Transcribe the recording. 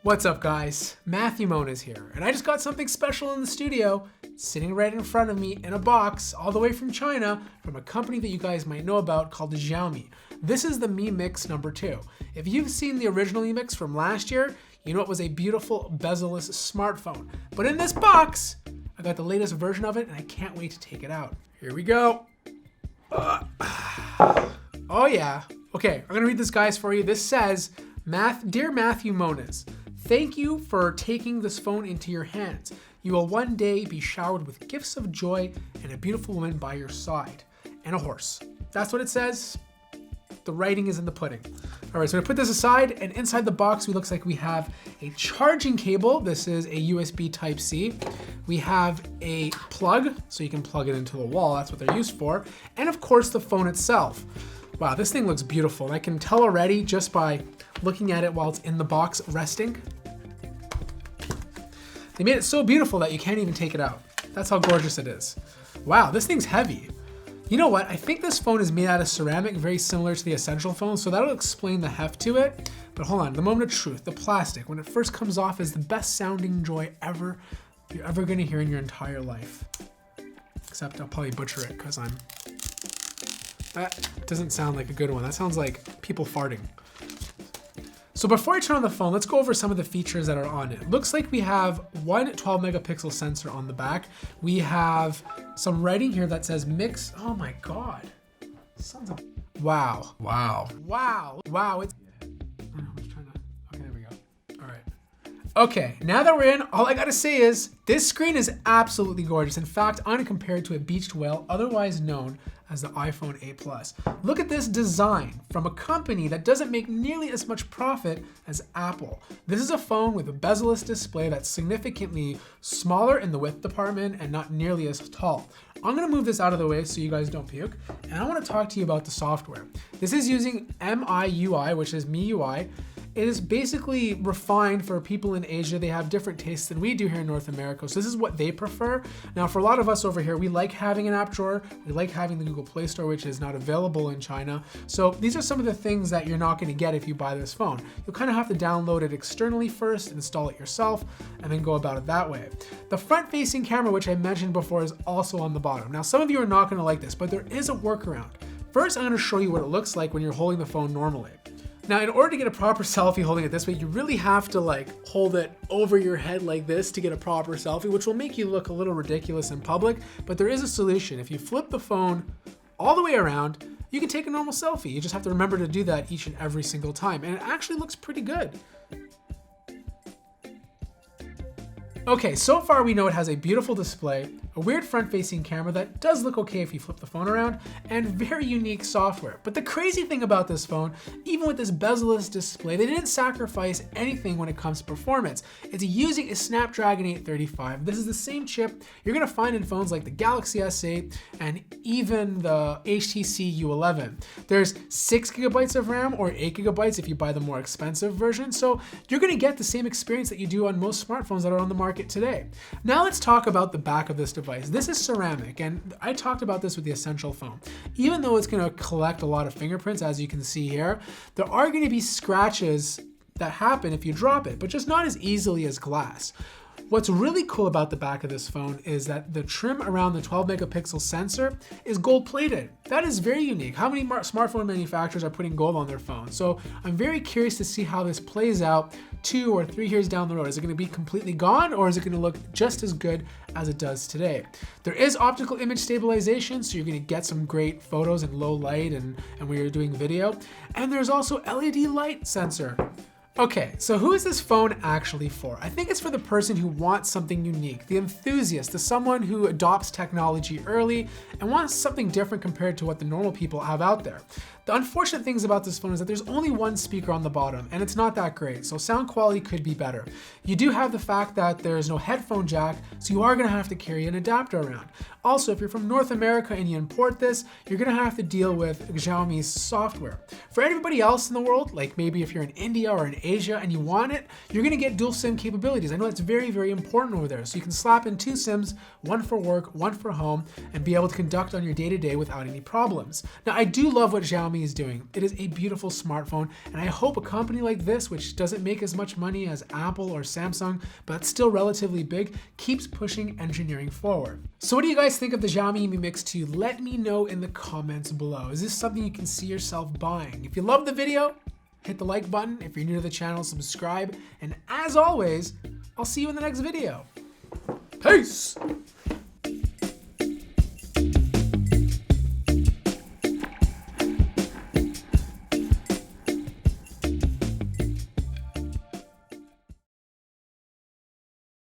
What's up guys, Moniz here, and I just got something special in the studio, sitting right in front of me in a box, all the way from China, from a company that you guys might know about called Xiaomi. This is the Mi Mix number 2. If you've seen the original Mi Mix from last year, you know it was a beautiful bezel-less smartphone. But in this box, I got the latest version of it and I can't wait to take it out. Here we go. Oh yeah. Okay, I'm gonna read this guys for you. This says, Dear Matthew Moniz, thank you for taking this phone into your hands. You will one day be showered with gifts of joy and a beautiful woman by your side. And a horse. That's what it says. The writing is in the pudding. All right, so I'm gonna put this aside, and inside the box, looks like we have a charging cable. This is a USB Type-C. We have a plug, so you can plug it into the wall. That's what they're used for. And of course, the phone itself. Wow, this thing looks beautiful. And I can tell already just by looking at it while it's in the box resting. They made it so beautiful that you can't even take it out. That's how gorgeous it is. Wow, this thing's heavy. You know what? I think this phone is made out of ceramic, very similar to the Essential phone, so that'll explain the heft to it. But hold on, the moment of truth, the plastic, when it first comes off, is the best sounding joy ever you're ever gonna hear in your entire life. Except I'll probably butcher it, because that doesn't sound like a good one. That sounds like people farting. So before I turn on the phone, let's go over some of the features that are on it. Looks like we have one 12 megapixel sensor on the back. We have some writing here that says mix. Oh my God. Sons of, wow. Wow. Wow. Wow. It's, okay, there we go. All right. Okay, now that we're in, all I gotta say is this screen is absolutely gorgeous. In fact, I'm gonna compare it to a beached whale, otherwise known as the iPhone 8 Plus. Look at this design from a company that doesn't make nearly as much profit as Apple. This is a phone with a bezel-less display that's significantly smaller in the width department and not nearly as tall. I'm gonna move this out of the way so you guys don't puke, and I wanna talk to you about the software. This is using MIUI, which is MIUI. It is basically refined for people in Asia. They have different tastes than we do here in North America, so this is what they prefer. Now, for a lot of us over here, we like having an app drawer. We like having the Google Play Store, which is not available in China. So these are some of the things that you're not gonna get if you buy this phone. You'll kind of have to download it externally first, install it yourself, and then go about it that way. The front-facing camera, which I mentioned before, is also on the bottom. Now, some of you are not gonna like this, but there is a workaround. First, I'm gonna show you what it looks like when you're holding the phone normally. Now, in order to get a proper selfie holding it this way, you really have to hold it over your head like this to get a proper selfie, which will make you look a little ridiculous in public, but there is a solution. If you flip the phone all the way around, you can take a normal selfie. You just have to remember to do that each and every single time, and it actually looks pretty good. Okay, so far we know it has a beautiful display, a weird front-facing camera that does look okay if you flip the phone around, and very unique software. But the crazy thing about this phone, even with this bezel-less display, they didn't sacrifice anything when it comes to performance. It's using a Snapdragon 835. This is the same chip you're gonna find in phones like the Galaxy S8 and even the HTC U11. There's 6 gigabytes of RAM or 8 gigabytes if you buy the more expensive version, so you're gonna get the same experience that you do on most smartphones that are on the market today. Now let's talk about the back of this device. This is ceramic, and I talked about this with the Essential phone. Even though it's going to collect a lot of fingerprints, as you can see here, there are going to be scratches that happen if you drop it, but just not as easily as glass. What's really cool about the back of this phone is that the trim around the 12 megapixel sensor is gold plated. That is very unique. How many smartphone manufacturers are putting gold on their phones? So I'm very curious to see how this plays out 2 or 3 years down the road. Is it gonna be completely gone, or is it gonna look just as good as it does today? There is optical image stabilization, so you're gonna get some great photos in low light and when you're doing video. And there's also LED light sensor. Okay, so who is this phone actually for? I think it's for the person who wants something unique, the enthusiast, the someone who adopts technology early and wants something different compared to what the normal people have out there. The unfortunate things about this phone is that there's only one speaker on the bottom, and it's not that great, so sound quality could be better. You do have the fact that there's no headphone jack, so you are gonna have to carry an adapter around. Also, if you're from North America and you import this, you're gonna have to deal with Xiaomi's software. For everybody else in the world, like maybe if you're in India or in Asia and you want it, you're gonna get dual SIM capabilities. I know that's very, very important over there. So you can slap in 2 SIMs, one for work, one for home, and be able to conduct on your day-to-day without any problems. Now, I do love what Xiaomi is doing. It is a beautiful smartphone, and I hope a company like this, which doesn't make as much money as Apple or Samsung, but still relatively big, keeps pushing engineering forward. So what do you guys think of the Xiaomi Mi Mix 2? Let me know in the comments below. Is this something you can see yourself buying? If you love the video, hit the like button. If you're new to the channel, subscribe. And as always, I'll see you in the next video. Peace!